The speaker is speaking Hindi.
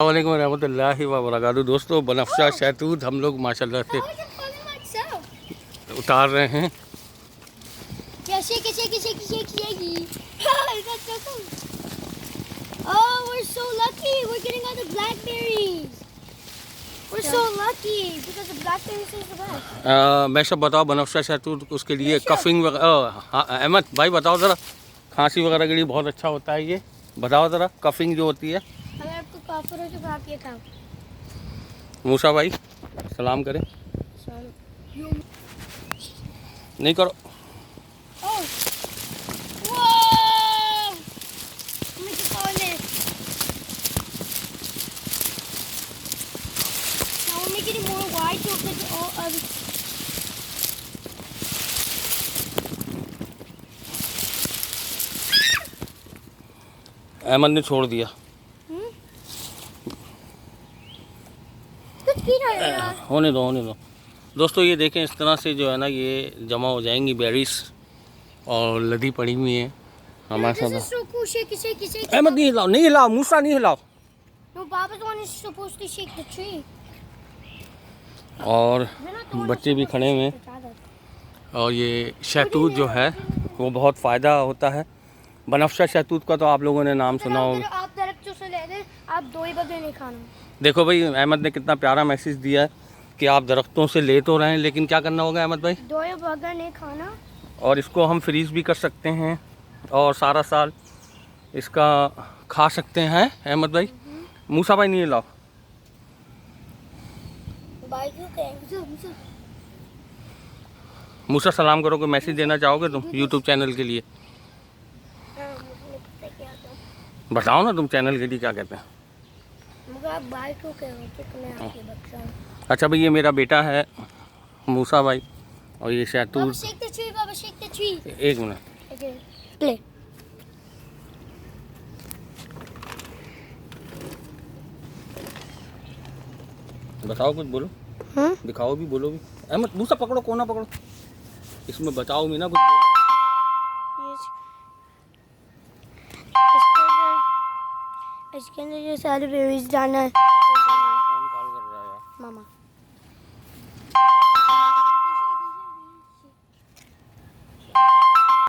अस्सलामुअलैकुम रहमतुल्लाहि व बरकातहू। दोस्तों, बनफ़शा शहतूत हम लोग माशाल्लाह से उतार रहे हैं। मैं सब बताओ बनफ़शा शहतूत उसके लिए कफ़िंग वगैरह। हाँ अहमद भाई बताओ ज़रा, खांसी वगैरह के लिए बहुत अच्छा होता है ये, बताओ ज़रा कफ़िंग जो होती है। अगर आपको काफिर हो तो आप ये खाओ। मूसा भाई सलाम करें। नहीं करो। अहमद ने छोड़ दिया। होने दो होने दो। दोस्तों ये देखें, इस तरह से जो है ना ये जमा हो जाएंगी बेरीज और लदी पड़ी हुई है हमारे साथ। अहमद नहीं हिलाओ, नहीं हिलाओ, मूसा नहीं हिलाओ। और बच्चे भी खड़े हुए हैं। और ये शहतूत जो है वो बहुत फ़ायदा होता है। बनफ़शा शहतूत का तो आप लोगों ने नाम सुना होगा। आप दरख्तों से ले लें, आप दो ही बगैर नहीं खाना। देखो भाई, अहमद ने कितना प्यारा मैसेज दिया है कि आप दरख्तों से ले तो रहे हैं, लेकिन क्या करना होगा अहमद भाई? दो ही बगैर नहीं खाना। और इसको हम फ्रीज़ भी कर सकते हैं और सारा साल इसका खा सकते हैं अहमद भाई। मूसा भाई नहीं लाओ। मूसा सलाम करो, कोई मैसेज देना चाहोगे तुम यूट्यूब चैनल के लिए? बताओ ना तुम चैनल के लिए क्या कहते हैं। अच्छा भाई, ये मेरा बेटा है मूसा भाई और ये शहतूत। एक मिनट। बताओ कुछ बोलो। दिखाओ भी, बोलो भी। अहमद मूसा पकड़ो, कोना पकड़ो, इसमें बचाओ भी ना कुछ। इसके अंदर जो सारे बेबीज डालना है। कौन कॉल कर रहा है यार? मामा।